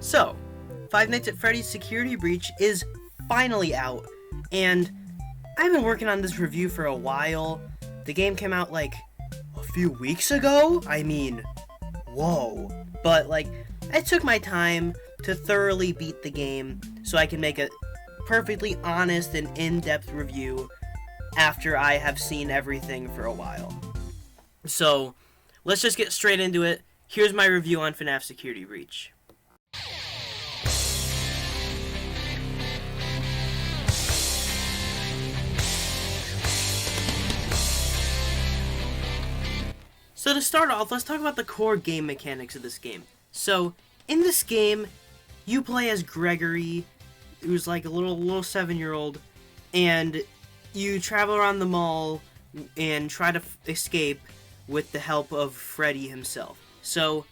So, Five Nights at Freddy's Security Breach is finally out, and I've been working on this review for a while. The game came out like a few weeks ago. I mean, whoa. But like, I took my time to thoroughly beat the game so I can make a perfectly honest and in-depth review after I have seen everything for a while. So, let's just get straight into it. Here's my review on FNAF Security Breach. So to start off, let's talk about the core game mechanics of this game. So, in this game, you play as Gregory, who's like a little 7-year-old, and you travel around the mall and try to escape with the help of Freddy himself. So,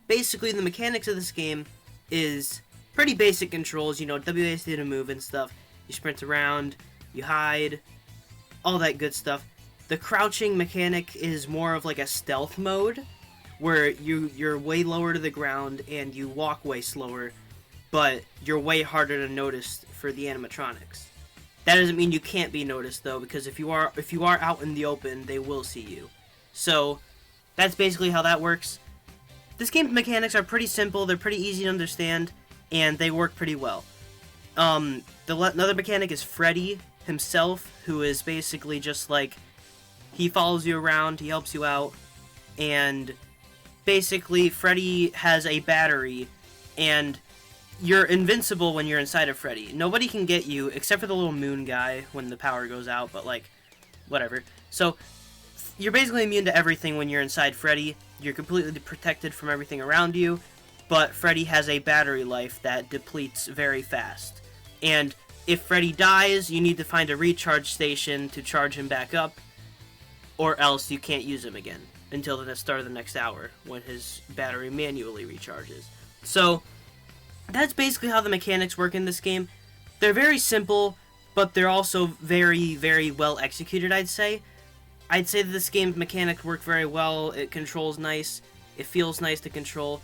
basically the mechanics of this game is pretty basic controls, WASD to move and stuff. You sprint around, you hide, all that good stuff. The crouching mechanic is more of like a stealth mode, where you're way lower to the ground and you walk way slower, but you're way harder to notice for the animatronics. That doesn't mean you can't be noticed though, because if you are out in the open, they will see you. So that's basically how that works. This game's mechanics are pretty simple, they're pretty easy to understand, and they work pretty well. Another mechanic is Freddy himself, who is basically just like, he follows you around, he helps you out, and basically Freddy has a battery, and you're invincible when you're inside of Freddy. Nobody can get you, except for the little moon guy when the power goes out, but like, whatever. So, you're basically immune to everything when you're inside Freddy. You're completely protected from everything around you, but Freddy has a battery life that depletes very fast. And if Freddy dies, you need to find a recharge station to charge him back up, or else you can't use him again until the start of the next hour, when his battery manually recharges. So, that's basically how the mechanics work in this game. They're very simple, but they're also very, very well executed, I'd say. I'd say that this game's mechanics work very well, it controls nice, it feels nice to control.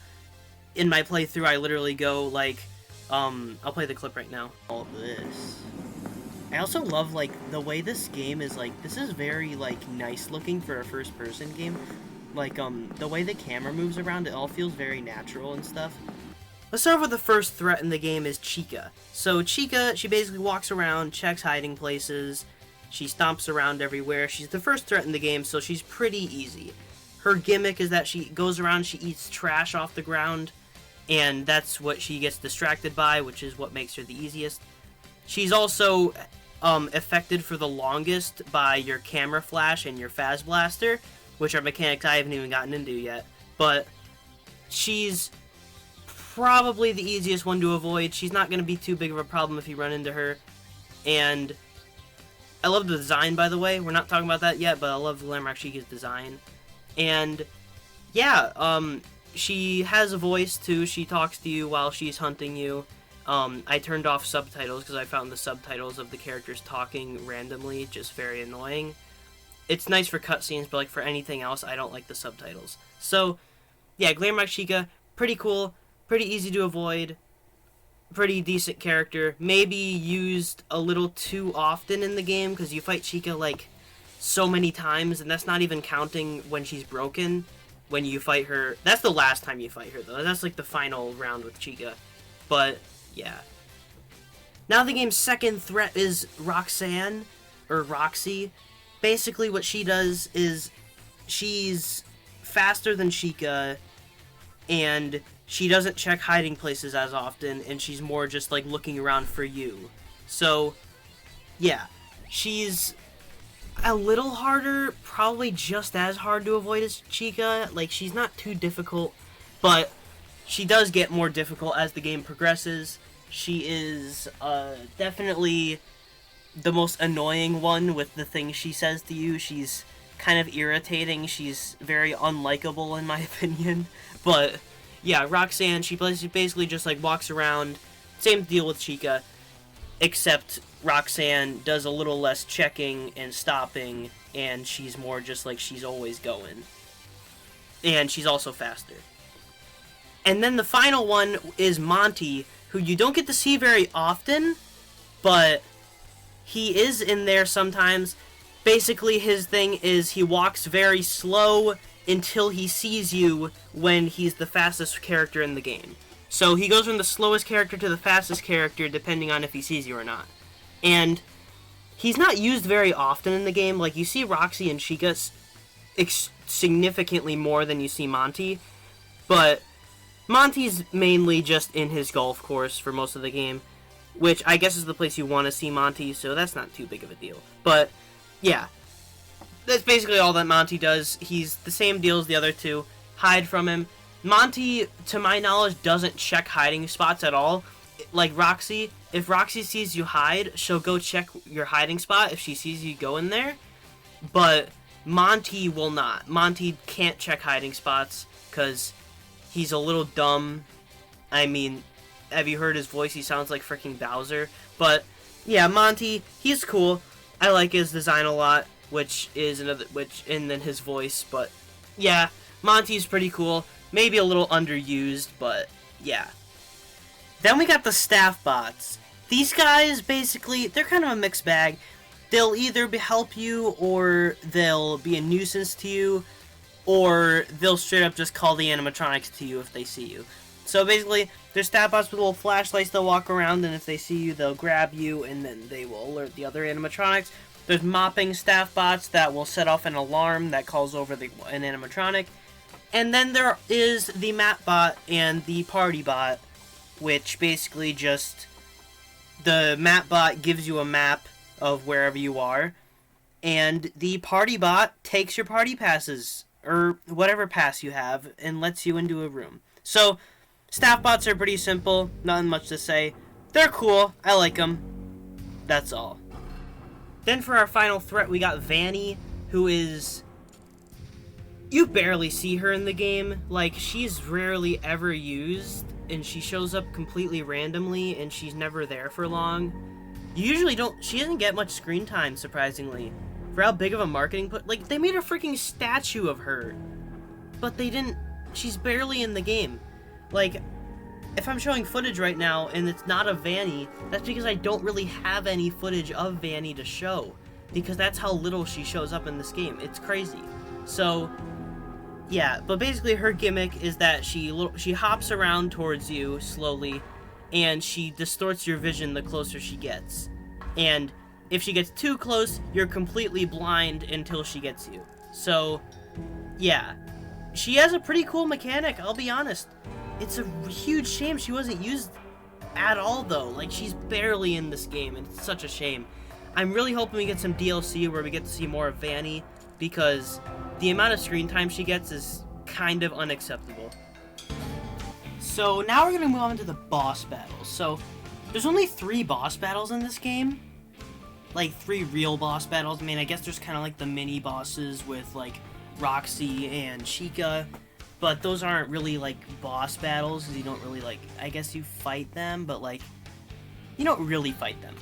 In my playthrough, I literally go, like, I'll play the clip right now. All this. I also love, like, the way this game is, like, this is very, like, nice looking for a first-person game. Like, the way the camera moves around, it all feels very natural and stuff. Let's start with the first threat in the game is Chica. So, Chica, she basically walks around, checks hiding places, she stomps around everywhere. She's the first threat in the game, so she's pretty easy. Her gimmick is that she goes around, she eats trash off the ground, and that's what she gets distracted by, which is what makes her the easiest. She's also affected for the longest by your camera flash and your Phaz Blaster, which are mechanics I haven't even gotten into yet. But she's probably the easiest one to avoid. She's not going to be too big of a problem if you run into her. And I love the design, by the way. We're not talking about that yet, but I love Glamrock Chica's design. And yeah, she has a voice too. She talks to you while she's hunting you. I turned off subtitles because I found the subtitles of the characters talking randomly just very annoying. It's nice for cutscenes, but like for anything else, I don't like the subtitles. So, yeah, Glamrock Chica, pretty cool, pretty easy to avoid, pretty decent character. Maybe used a little too often in the game because you fight Chica like so many times, and that's not even counting when she's broken. When you fight her, that's the last time you fight her though. That's like the final round with Chica. But yeah. Now the game's second threat is Roxanne, or Roxy. Basically what she does is she's faster than Chica, and she doesn't check hiding places as often, and she's more just like looking around for you. So, yeah. She's a little harder, probably just as hard to avoid as Chica. Like, she's not too difficult, but she does get more difficult as the game progresses. She is definitely the most annoying one with the things she says to you. She's kind of irritating. She's very unlikable in my opinion. But yeah, Roxanne, she basically just like walks around. Same deal with Chica, except Roxanne does a little less checking and stopping, and she's more just like she's always going. And she's also faster. And then the final one is Monty, who you don't get to see very often, but he is in there sometimes. Basically, his thing is he walks very slow until he sees you when he's the fastest character in the game. So he goes from the slowest character to the fastest character depending on if he sees you or not. And he's not used very often in the game. Like, you see Roxy and Chica significantly more than you see Monty, but Monty's mainly just in his golf course for most of the game, which I guess is the place you want to see Monty, so that's not too big of a deal. But, yeah. That's basically all that Monty does. He's the same deal as the other two. Hide from him. Monty, to my knowledge, doesn't check hiding spots at all. Like Roxy, if Roxy sees you hide, she'll go check your hiding spot if she sees you go in there. But Monty will not. Monty can't check hiding spots because he's a little dumb. I mean, have you heard his voice? He sounds like freaking Bowser. But yeah, Monty, he's cool. I like his design a lot, and then his voice. But yeah, Monty's pretty cool. Maybe a little underused, but yeah. Then we got the staff bots. These guys, basically, they're kind of a mixed bag. They'll either help you, or they'll be a nuisance to you, or they'll straight up just call the animatronics to you if they see you. So basically, they're staff bots with little flashlights. They'll walk around, and if they see you, they'll grab you, and then they will alert the other animatronics. There's mopping staff bots that will set off an alarm that calls over an animatronic. And then there is the map bot and the party bot, which basically just, the map bot gives you a map of wherever you are, and the party bot takes your party passes, or whatever pass you have, and lets you into a room. So, staff bots are pretty simple, nothing much to say. They're cool, I like them. That's all. Then for our final threat, we got Vanny, who is, you barely see her in the game. Like, she's rarely ever used, and she shows up completely randomly, and she's never there for long. You usually she doesn't get much screen time, surprisingly. For how big of a marketing like, they made a freaking statue of her, but they didn't, she's barely in the game. Like, if I'm showing footage right now, and it's not of Vanny, that's because I don't really have any footage of Vanny to show, because that's how little she shows up in this game. It's crazy. So, yeah, but basically her gimmick is that she hops around towards you slowly, and she distorts your vision the closer she gets. And if she gets too close, you're completely blind until she gets you. So, yeah. She has a pretty cool mechanic, I'll be honest. It's a huge shame she wasn't used at all, though. Like, she's barely in this game, and it's such a shame. I'm really hoping we get some DLC where we get to see more of Vanny, because the amount of screen time she gets is kind of unacceptable. So now we're going to move on to the boss battles. So there's only 3 boss battles in this game. Like, 3 real boss battles. I mean, I guess there's kind of like the mini bosses with like Roxy and Chica, but those aren't really like boss battles, because you don't really, like, I guess you fight them, but like, you don't really fight them.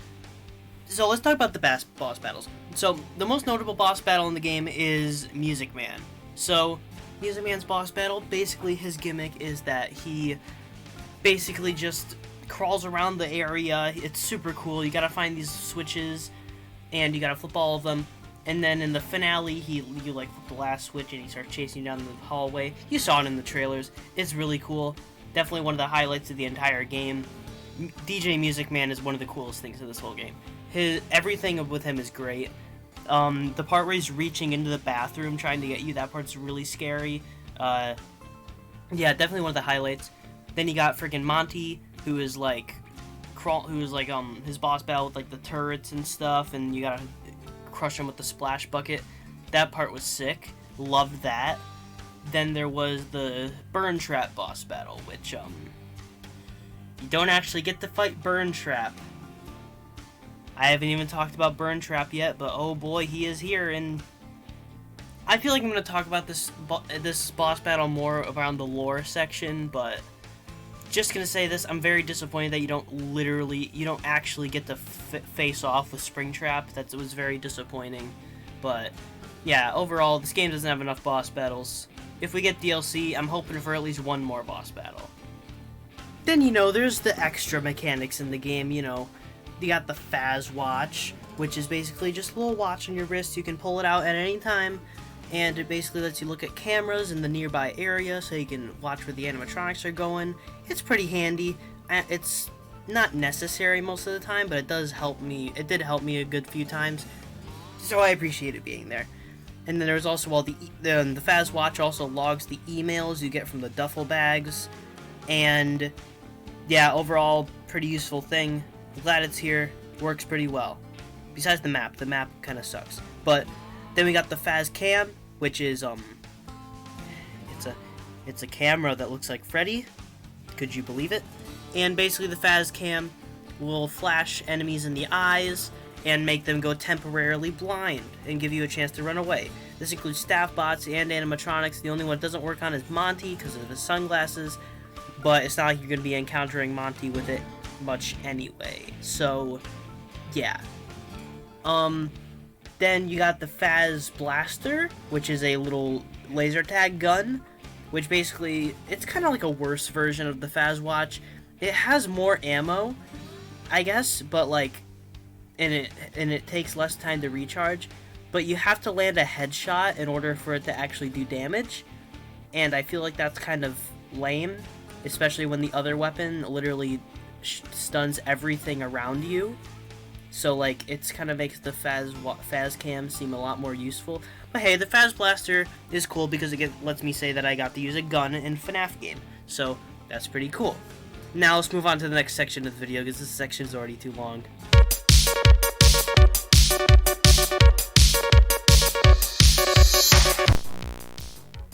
So let's talk about the boss battles. So the most notable boss battle in the game is Music Man. So Music Man's boss battle, basically his gimmick is that he basically just crawls around the area. It's super cool. You gotta find these switches, and you gotta flip all of them. And then in the finale, you like flip the last switch, and he starts chasing you down the hallway. You saw it in the trailers. It's really cool. Definitely one of the highlights of the entire game. DJ Music Man is one of the coolest things in this whole game. Everything with him is great. The part where he's reaching into the bathroom trying to get you, that part's really scary. Yeah, definitely one of the highlights. Then you got freaking Monty, who is like his boss battle with like the turrets and stuff, and you gotta crush him with the splash bucket. That part was sick. Loved that. Then there was the Burn Trap boss battle, which you don't actually get to fight Burn Trap. I haven't even talked about Burn Trap yet, but oh boy, he is here, and I feel like I'm going to talk about this boss battle more around the lore section, but just going to say this, I'm very disappointed that you don't actually get to face off with Springtrap. That was very disappointing, but yeah, overall, this game doesn't have enough boss battles. If we get DLC, I'm hoping for at least one more boss battle. Then, there's the extra mechanics in the game, you got the Faz Watch, which is basically just a little watch on your wrist. You can pull it out at any time, and it basically lets you look at cameras in the nearby area so you can watch where the animatronics are going. It's pretty handy. It's not necessary most of the time, but it does help me. It did help me a good few times, so I appreciate it being there. And then there's also the Faz Watch also logs the emails you get from the duffel bags, and yeah, overall pretty useful thing. I'm glad it's here. Works pretty well. Besides the map kind of sucks. But then we got the Faz Cam, which is it's a camera that looks like Freddy. Could you believe it? And basically the Faz Cam will flash enemies in the eyes and make them go temporarily blind and give you a chance to run away. This includes staff bots and animatronics. The only one it doesn't work on is Monty because of his sunglasses, but it's not like you're going to be encountering Monty with it much anyway. So, yeah. Then you got the Faz Blaster, which is a little laser tag gun, which basically, it's kind of like a worse version of the Faz Watch. It has more ammo, I guess, but like, and it takes less time to recharge, but you have to land a headshot in order for it to actually do damage, and I feel like that's kind of lame, especially when the other weapon literally stuns everything around you. So like, it's kind of makes the Faz Cam seem a lot more useful. But hey, the Faz Blaster is cool because it lets me say that I got to use a gun in FNAF game, so that's pretty cool. Now let's move on to the next section of the video because this section is already too long.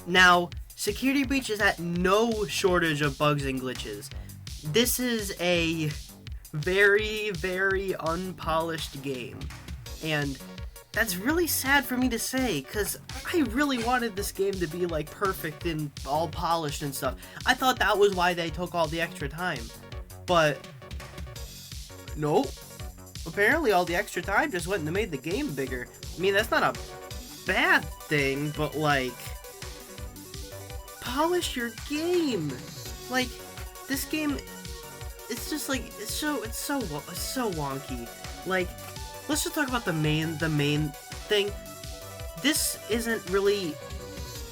Now, Security Breach is at no shortage of bugs and glitches. This is a very, very unpolished game, and that's really sad for me to say, because I really wanted this game to be, like, perfect and all polished and stuff. I thought that was why they took all the extra time, but nope. Apparently all the extra time just went and made the game bigger. I mean, that's not a bad thing, but, like, polish your game. Like, this game, it's just like, it's so wonky. Like, let's just talk about the main thing. This isn't really,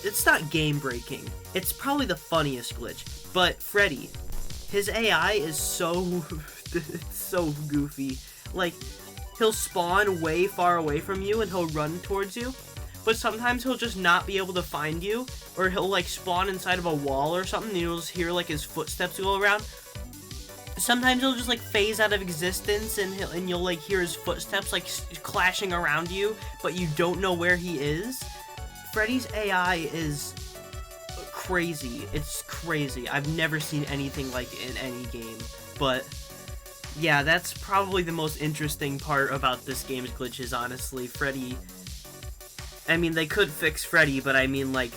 it's not game breaking. It's probably the funniest glitch. But Freddy, his AI is so it's so goofy. Like, he'll spawn way far away from you and he'll run towards you, but sometimes he'll just not be able to find you, or he'll like spawn inside of a wall or something and you'll just hear like his footsteps go around. Sometimes he'll just like phase out of existence and you'll like hear his footsteps like clashing around you, but you don't know where he is. Freddy's AI is crazy. It's crazy. I've never seen anything like it in any game. But yeah, that's probably the most interesting part about this game's glitches, honestly. Freddy, I mean, they could fix Freddy, but I mean, like,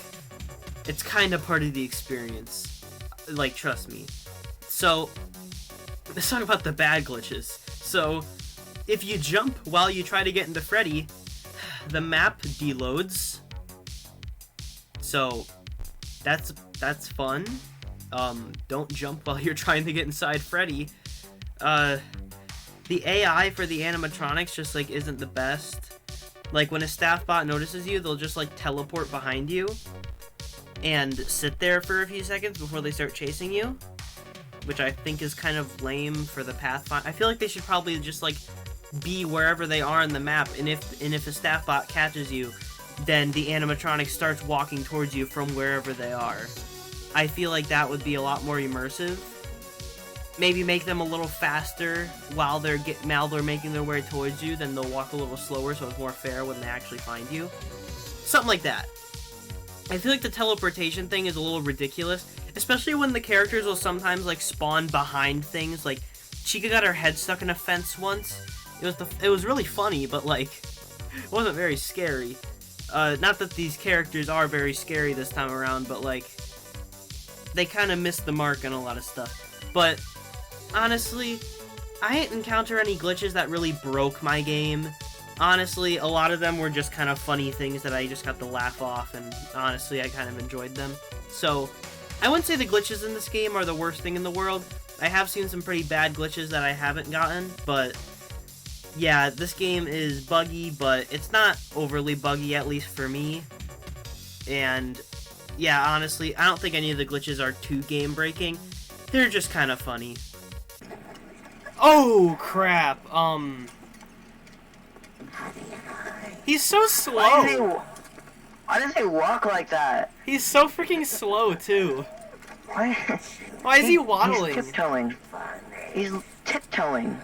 it's kind of part of the experience. Like, trust me. So, let's talk about the bad glitches. So, if you jump while you try to get into Freddy, the map deloads. So, that's fun. Don't jump while you're trying to get inside Freddy. The AI for the animatronics just, like, isn't the best. Like, when a staff bot notices you, they'll just, like, teleport behind you and sit there for a few seconds before they start chasing you, which I think is kind of lame for the Pathfinder. I feel like they should probably just, like, be wherever they are in the map, and if a staff bot catches you, then the animatronic starts walking towards you from wherever they are. I feel like that would be a lot more immersive. Maybe make them a little faster while they're making their way towards you, then they'll walk a little slower so it's more fair when they actually find you. Something like that. I feel like the teleportation thing is a little ridiculous, especially when the characters will sometimes like spawn behind things. Like, Chica got her head stuck in a fence once. It was really funny, but like, it wasn't very scary. Not that these characters are very scary this time around, but like, they kind of missed the mark on a lot of stuff. But honestly, I didn't encounter any glitches that really broke my game. honestly, a lot of them were just kind of funny things that I just got to laugh off, and honestly, I kind of enjoyed them. So, I wouldn't say the glitches in this game are the worst thing in the world. I have seen some pretty bad glitches that I haven't gotten, but yeah, this game is buggy, but it's not overly buggy, at least for me. And yeah, honestly, I don't think any of the glitches are too game-breaking. They're just kind of funny. Oh, crap. He's so slow. Why does he walk like that? He's so freaking slow, too. Why is he waddling? He's tiptoeing. He's tiptoeing.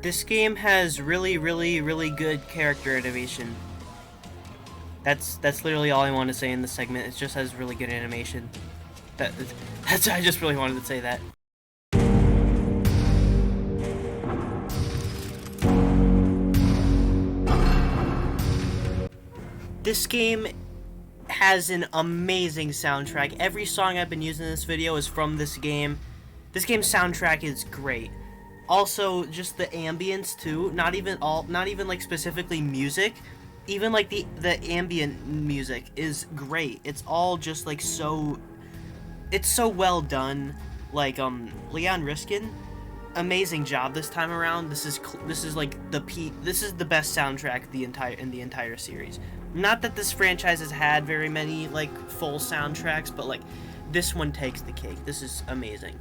This game has really good character animation. That's literally all I want to say in this segment. It just has really good animation. I just really wanted to say that. This game has an amazing soundtrack. Every song I've been using in this video is from this game. This game's soundtrack is great. Also, just the ambience too. Not even like specifically music. Even like the ambient music is great. It's all just like it's so well done. Like Leon Riskin, amazing job this time around. This is like this is the best soundtrack in the entire series. Not that this franchise has had very many like full soundtracks, but like this one takes the cake. This is amazing.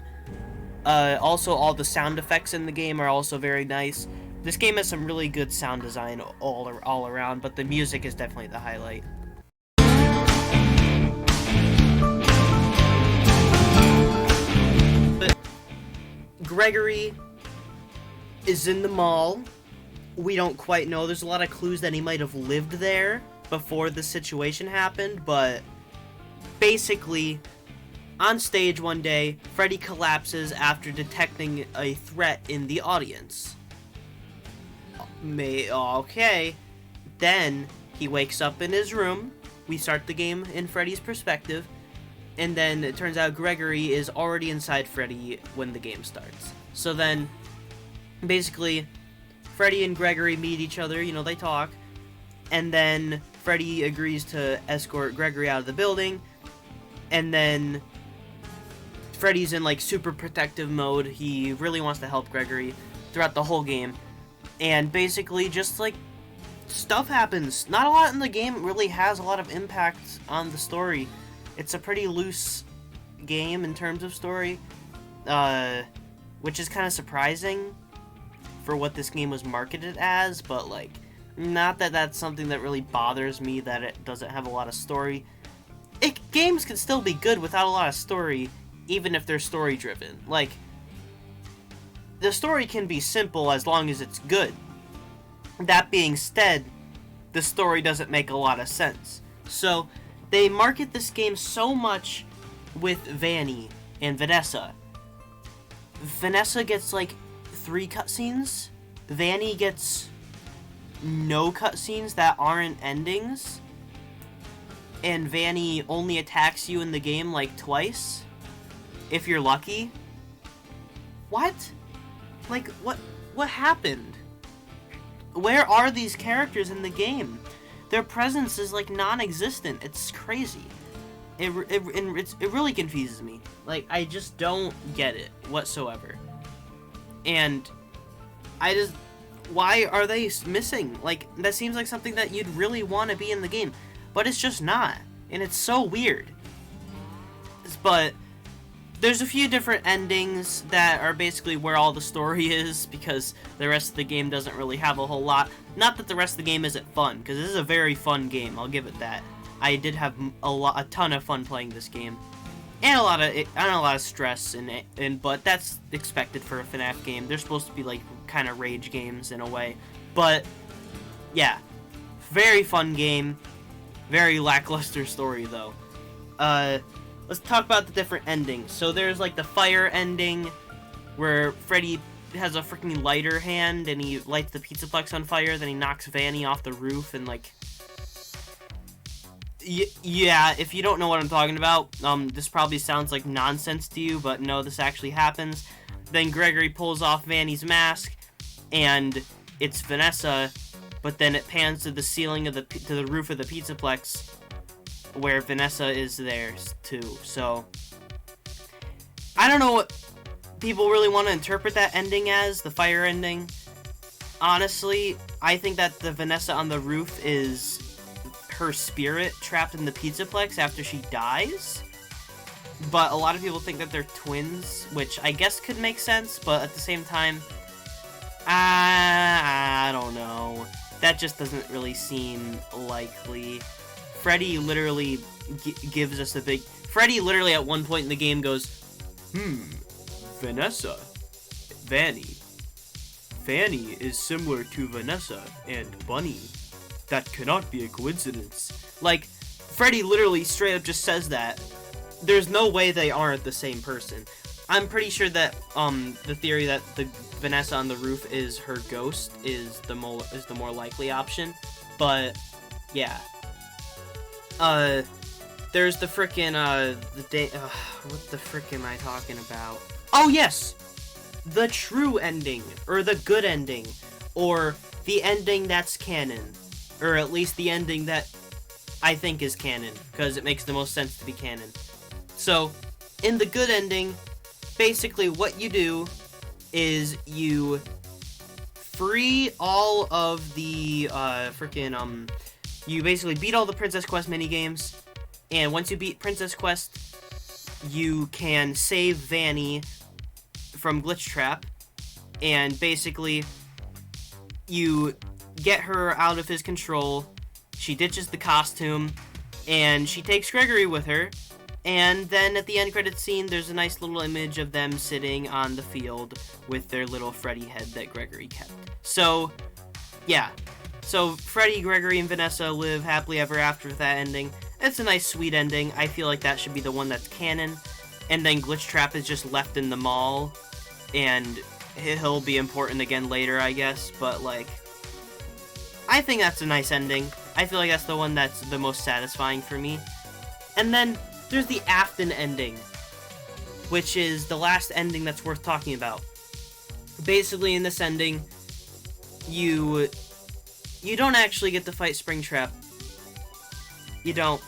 Also, all the sound effects in the game are also very nice. This game has some really good sound design all around, but the music is definitely the highlight. But Gregory is in the mall. We don't quite know. There's a lot of clues that he might have lived there before the situation happened, but basically, on stage one day, Freddy collapses after detecting a threat in the audience. Okay. Then, he wakes up in his room. We start the game in Freddy's perspective. And then, it turns out Gregory is already inside Freddy when the game starts. So then, basically, Freddy and Gregory meet each other, you know, they talk. And then, Freddy agrees to escort Gregory out of the building. And then Freddy's in like super protective mode. He really wants to help Gregory throughout the whole game. And basically just like stuff happens. Not a lot in the game really has a lot of impact on the story. It's a pretty loose game in terms of story, which is kind of surprising for what this game was marketed as, but like not that that's something that really bothers me that it doesn't have a lot of story. Games can still be good without a lot of story, even if they're story-driven. Like, the story can be simple as long as it's good. That being said, the story doesn't make a lot of sense. So, they market this game so much with Vanny and Vanessa. Vanessa gets, like, 3 cutscenes. Vanny gets no cutscenes that aren't endings. And Vanny only attacks you in the game, like, twice. If you're lucky. What? Like, what happened? Where are these characters in the game? Their presence is, like, non-existent. It's crazy. It really confuses me. Like, I just don't get it whatsoever. And why are they missing? Like, that seems like something that you'd really want to be in the game. But it's just not. And it's so weird. But there's a few different endings that are basically where all the story is, because the rest of the game doesn't really have a whole lot. Not that the rest of the game isn't fun, because this is a very fun game, I'll give it that. I did have a ton of fun playing this game. And a lot of stress in it, but that's expected for a FNAF game. They're supposed to be like kind of rage games in a way. But yeah, very fun game. Very lackluster story, though. Let's talk about the different endings. So there's, like, the fire ending, where Freddy has a freaking lighter hand, and he lights the Pizzaplex on fire, then he knocks Vanny off the roof, and, like... Yeah, if you don't know what I'm talking about, this probably sounds like nonsense to you, but no, this actually happens. Then Gregory pulls off Vanny's mask, and it's Vanessa, but then it pans to the ceiling of to the roof of the Pizzaplex, where Vanessa is there too. So I don't know what people really want to interpret that ending as, the fire ending. Honestly, I think that the Vanessa on the roof is her spirit trapped in the Pizzaplex after she dies. But a lot of people think that they're twins, which I guess could make sense, but at the same time, I don't know. That just doesn't really seem likely. Freddy literally gives us a big... Freddy literally at one point in the game goes, Vanessa, Vanny. Vanny is similar to Vanessa and Bunny. That cannot be a coincidence. Like, Freddy literally straight up just says that. There's no way they aren't the same person. I'm pretty sure that the theory that the Vanessa on the roof is her ghost is the more likely option. But yeah. There's the frickin' what the frick am I talking about? Oh yes! The true ending, or the good ending, or the ending that's canon. Or at least the ending that I think is canon, because it makes the most sense to be canon. So, in the good ending, basically what you do is you free all of the, you basically beat all the Princess Quest minigames, and once you beat Princess Quest, you can save Vanny from Glitch Trap, and basically, you get her out of his control, she ditches the costume, and she takes Gregory with her, and then at the end credits scene, there's a nice little image of them sitting on the field with their little Freddy head that Gregory kept. So, yeah. So, Freddy, Gregory, and Vanessa live happily ever after with that ending. It's a nice, sweet ending. I feel like that should be the one that's canon. And then Glitch Trap is just left in the mall, and he'll be important again later, I guess, but, like, I think that's a nice ending. I feel like that's the one that's the most satisfying for me. And then there's the Afton ending, which is the last ending that's worth talking about. Basically, in this ending, you don't actually get to fight Springtrap. You don't.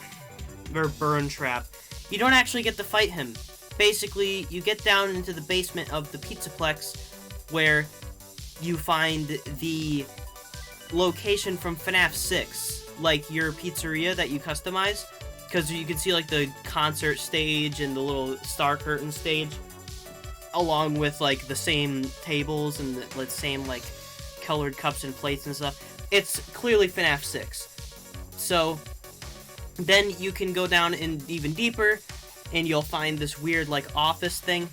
Or Burntrap. You don't actually get to fight him. Basically, you get down into the basement of the Pizzaplex, where you find the location from FNAF 6, like your pizzeria that you customize, because you can see like the concert stage and the little star curtain stage, along with like the same tables and the same like colored cups and plates and stuff. It's clearly FNAF 6. So then you can go down in even deeper, and you'll find this weird like office thing,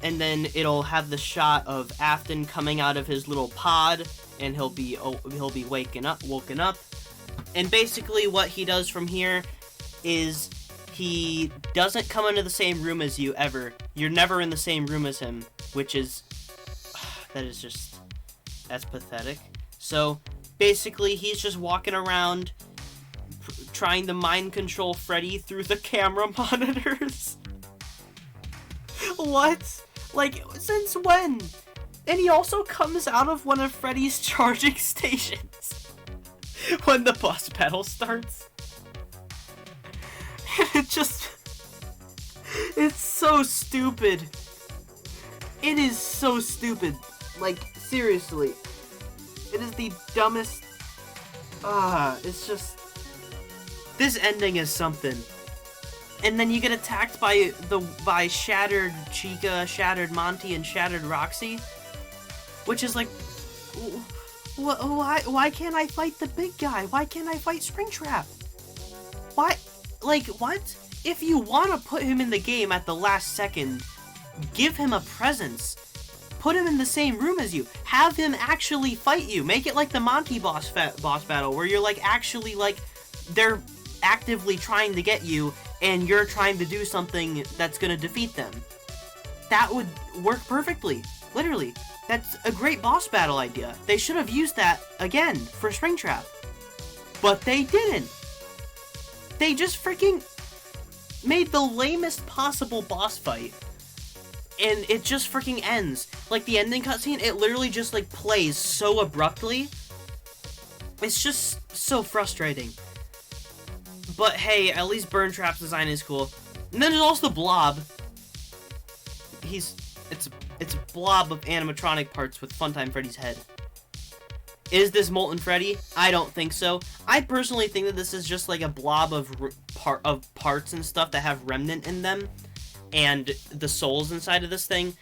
and then it'll have the shot of Afton coming out of his little pod, and he'll be woken up, and basically what he does from here is he doesn't come into the same room as you ever. You're never in the same room as him, which is that's pathetic. So basically he's just walking around trying to mind control Freddy through the camera monitors. What? Like, since when? And he also comes out of one of Freddy's charging stations when the boss battle starts. It's so stupid. It is so stupid. Like, seriously. It is the dumbest... it's just... This ending is something. And then you get attacked by Shattered Chica, Shattered Monty, and Shattered Roxy. Which is like... Why can't I fight the big guy? Why can't I fight Springtrap? Why? Like, what? If you want to put him in the game at the last second, give him a presence. Put him in the same room as you. Have him actually fight you. Make it like the Monty boss battle, where you're like actually like they're actively trying to get you, and you're trying to do something that's gonna defeat them. That would work perfectly. Literally. That's a great boss battle idea. They should have used that again for Springtrap. But they didn't. they just freaking made the lamest possible boss fight. And it just freaking ends. Like, the ending cutscene, it literally just, like, plays so abruptly. It's just so frustrating. But hey, at least Burn Trap's design is cool. And then there's also the Blob. It's a blob of animatronic parts with Funtime Freddy's head. Is this Molten Freddy? I don't think so. I personally think that this is just like a blob of parts and stuff that have remnant in them. And the souls inside of this thing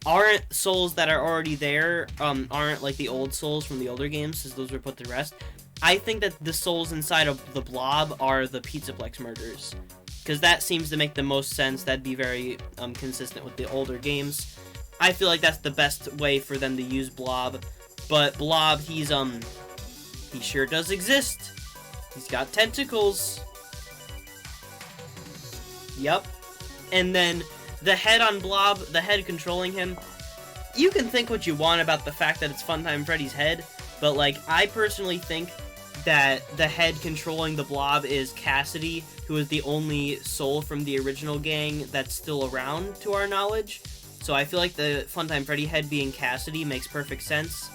aren't souls that are already there, aren't like the old souls from the older games, because those were put to rest. I think that the souls inside of the blob are the Pizzaplex murders, because that seems to make the most sense. That'd be very consistent with the older games. I feel like that's the best way for them to use Blob. But Blob, he sure does exist. He's got tentacles. Yep. And then the head on Blob, the head controlling him, you can think what you want about the fact that it's Funtime Freddy's head, but like, I personally think that the head controlling the Blob is Cassidy, who is the only soul from the original gang that's still around to our knowledge. So I feel like the Funtime Freddy head being Cassidy makes perfect sense.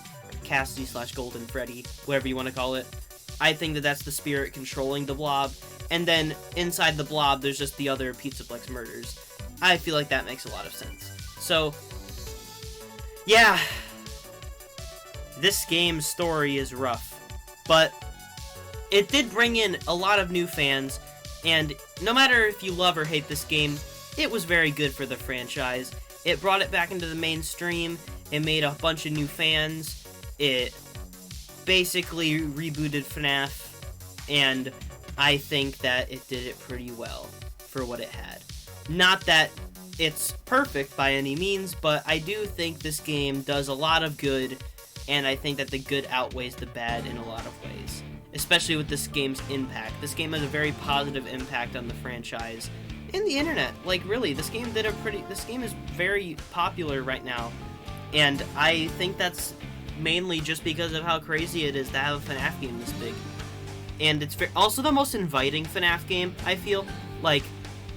Cassidy / Golden Freddy, whatever you want to call it. I think that that's the spirit controlling the Blob. And then inside the Blob, there's just the other Pizzaplex murders. I feel like that makes a lot of sense. So, yeah. This game's story is rough. But it did bring in a lot of new fans. And no matter if you love or hate this game, it was very good for the franchise. It brought it back into the mainstream. It made a bunch of new fans. It basically rebooted FNAF. And I think that it did it pretty well for what it had. Not that it's perfect by any means, but I do think this game does a lot of good, and I think that the good outweighs the bad in a lot of ways. Especially with this game's impact. This game has a very positive impact on the franchise and the internet. Like, really, this game is very popular right now, and I think that's mainly just because of how crazy it is to have a FNAF game this big. And it's also the most inviting FNAF game, I feel. Like,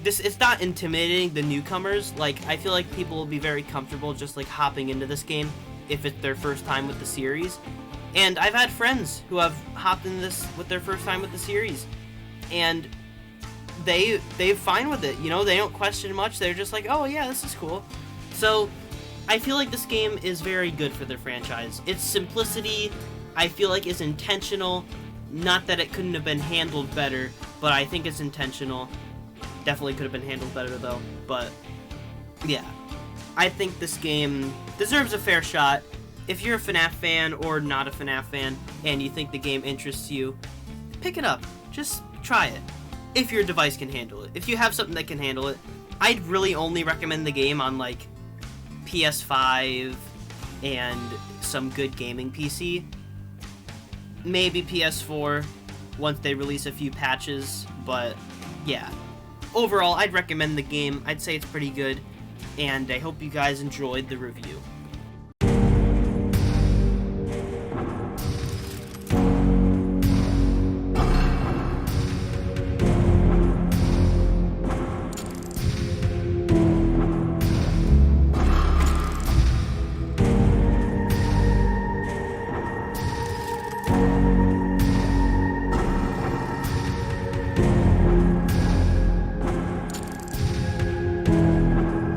it's not intimidating the newcomers. Like, I feel like people will be very comfortable just, like, hopping into this game if it's their first time with the series. And I've had friends who have hopped into this with their first time with the series. And they're fine with it, you know? They don't question much. They're just like, oh, yeah, this is cool. So, I feel like this game is very good for the franchise. Its simplicity, I feel like, is intentional. Not that it couldn't have been handled better, but I think it's intentional. Definitely could have been handled better, though. But, yeah. I think this game deserves a fair shot. If you're a FNAF fan or not a FNAF fan, and you think the game interests you, pick it up. Just try it. If your device can handle it. If you have something that can handle it. I'd really only recommend the game on, like, PS5 and some good gaming PC. Maybe PS4 once they release a few patches, but yeah. Overall, I'd recommend the game. I'd say it's pretty good, and I hope you guys enjoyed the review.